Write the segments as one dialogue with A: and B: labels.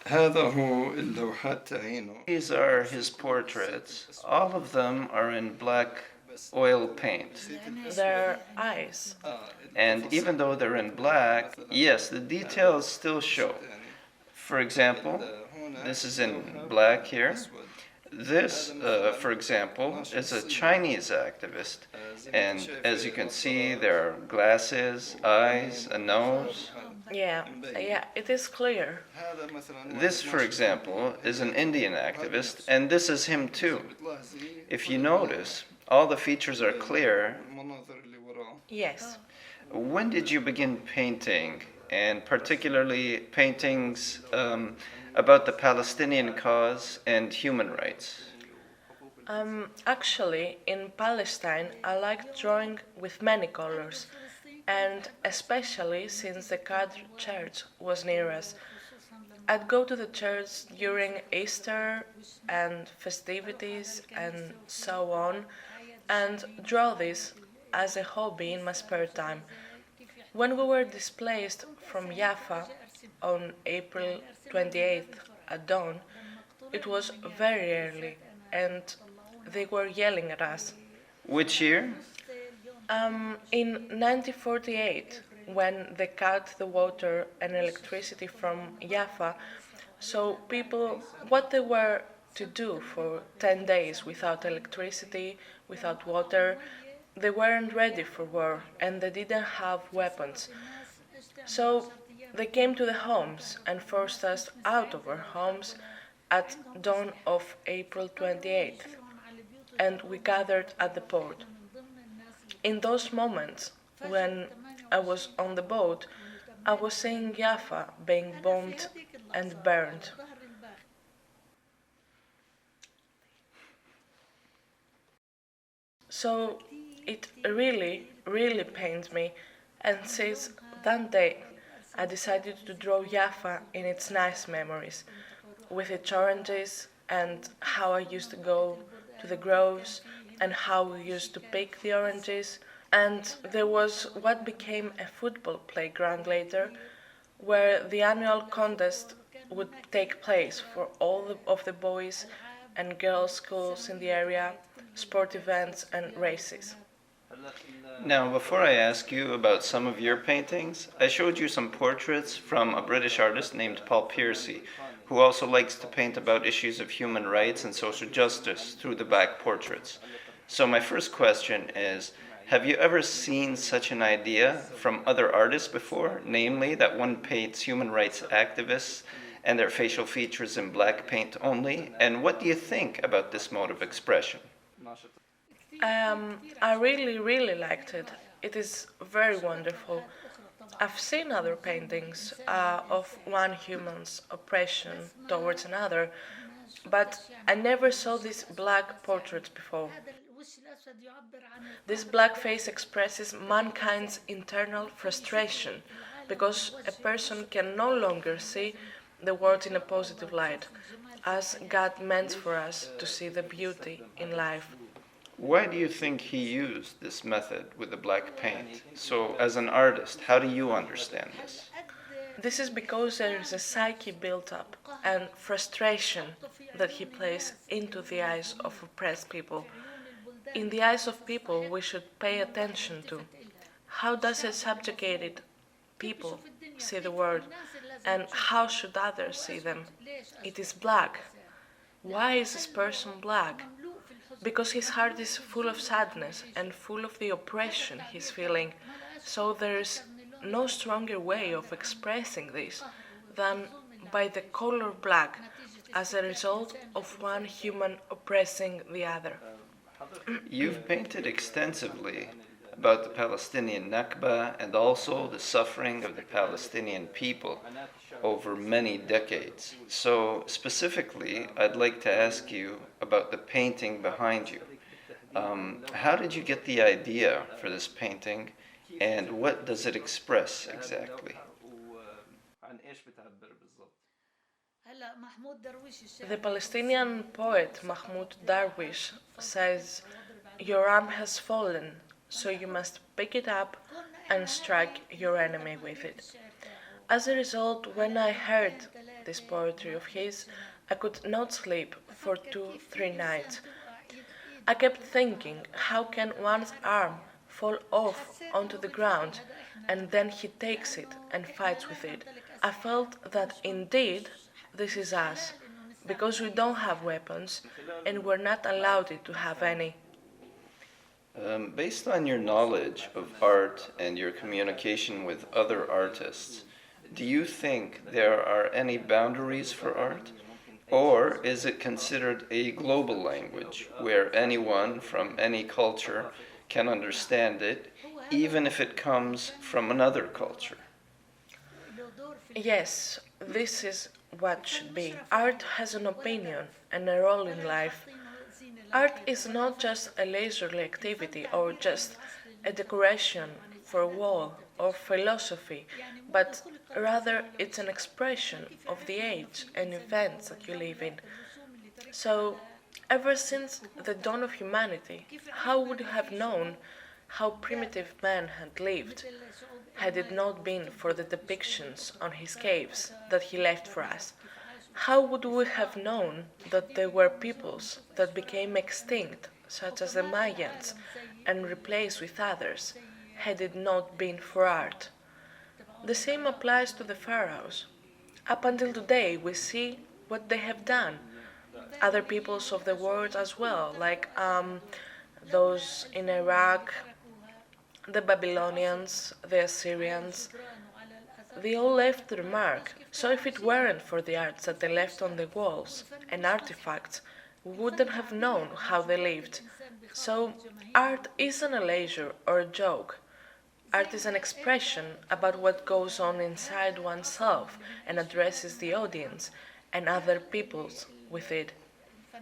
A: هذا هو اللوحات تعينه. These are his portraits. All of them are in black oil paint.
B: Their eyes.
A: And even though they're in black, yes, the details still show. For example, this is in black here. This, for example, is a Chinese activist. And as you can see, there are glasses, eyes, a nose.
B: Yeah, it is clear.
A: This, for example, is an Indian activist, and this is him too. If you notice, all the features are clear.
B: Yes.
A: When did you begin painting, and particularly paintings about the Palestinian cause and human rights?
B: Actually, in Palestine, I like drawing with many colors, and especially since the Qadr church was near us. I'd go to the church during Easter and festivities and so on, and draw this as a hobby in my spare time. When we were displaced from Jaffa on April 28th at dawn, it was very early and they were yelling at us.
A: Which year?
B: In 1948, when they cut the water and electricity from Jaffa, so people, what they were to do for 10 days without electricity, without water, they weren't ready for war and they didn't have weapons. So they came to the homes and forced us out of our homes at dawn of April 28th, and we gathered at the port. In those moments, when I was on the boat, I was seeing Jaffa being bombed and burned. So it really, really pains me, and since that day I decided to draw Jaffa in its nice memories, with its oranges and how I used to go to the groves and how we used to pick the oranges. And there was what became a football playground later, where the annual contest would take place for all of the boys and girls' schools in the area, sport events and races.
A: Now, before I ask you about some of your paintings, I showed you some portraits from a British artist named Paul Piercy, who also likes to paint about issues of human rights and social justice through the back portraits. So my first question is, have you ever seen such an idea from other artists before, namely that one paints human rights activists and their facial features in black paint only? And what do you think about this mode of expression?
B: I really, really liked it. It is very wonderful. I've seen other paintings of one human's oppression towards another, but I never saw these black portraits before. This black face expresses mankind's internal frustration because a person can no longer see the world in a positive light, as God meant for us to see the beauty in life.
A: Why do you think he used this method with the black paint? So, as an artist, how do you understand this?
B: This is because there is a psyche built up and frustration that he plays into the eyes of oppressed people. In the eyes of people, we should pay attention to how does a subjugated people see the world and how should others see them. It is black. Why is this person black? Because his heart is full of sadness and full of the oppression he's feeling. So there is no stronger way of expressing this than by the color black as a result of one human oppressing the other.
A: You've painted extensively about the Palestinian Nakba and also the suffering of the Palestinian people over many decades. So specifically, I'd like to ask you about the painting behind you. How did you get the idea for this painting and what does it express exactly?
B: The Palestinian poet Mahmoud Darwish says, "Your arm has fallen, so you must pick it up and strike your enemy with it." As a result, when I heard this poetry of his, I could not sleep for 2, 3 nights. I kept thinking, how can one's arm fall off onto the ground and then he takes it and fights with it? I felt that indeed this is us, because we don't have weapons and we're not allowed to have any.
A: Based on your knowledge of art and your communication with other artists, do you think there are any boundaries for art? Or is it considered a global language where anyone from any culture can understand it, even if it comes from another culture?
B: Yes, this is what should be. Art has an opinion and a role in life. Art is not just a leisurely activity or just a decoration for a wall or philosophy, but rather it's an expression of the age and events that you live in. So, ever since the dawn of humanity, how would you have known how primitive man had lived had it not been for the depictions on his caves that he left for us? How would we have known that there were peoples that became extinct, such as the Mayans, and replaced with others, had it not been for art? The same applies to the pharaohs. Up until today, we see what they have done. Other peoples of the world as well, like those in Iraq, the Babylonians, the Assyrians, they all left their mark. So if it weren't for the arts that they left on the walls and artifacts, we wouldn't have known how they lived. So art isn't a leisure or a joke. Art is an expression about what goes on inside oneself and addresses the audience and other peoples with it.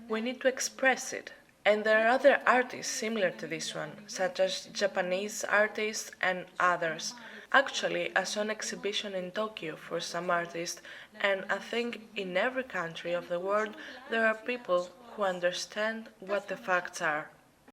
B: We need to express it. And there are other artists similar to this one, such as Japanese artists and others. Actually, I saw an exhibition in Tokyo for some artists, and I think in every country of the world there are people who understand what the facts are.